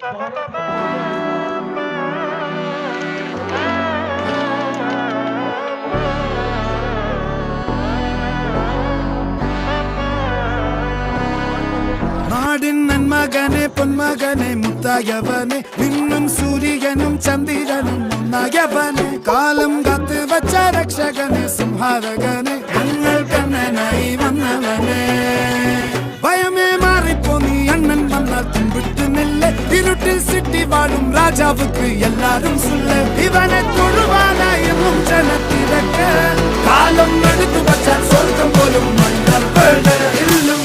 നാടിൻ നന്മകനെ പൊന്മകനെ മുത്തായവനെ നിന്നും സൂര്യനും ചന്ദ്രനും ഒന്നായവനെ കാലം കാത്ത് വച്ച രക്ഷകനെ സംഹാരകനെ ഞങ്ങൾ കണ്ണനായി വന്നവനെ ഭയമേ മാറിപ്പോ നീ അണ്ണൻ വന്നാൽ തുമ്പിട്ടുന്നില്ല ഇരുട്ടിൽ സിറ്റി വാഴും രാജാവുക്ക് എല്ലാരും സുല്ല ഇവനെ തൊഴുവാനായും ജനത്തിരക്ക് കാലം എടുത്തു വച്ചാൽ സ്വർഗം പോലും മണ്ണൽ ഇല്ലും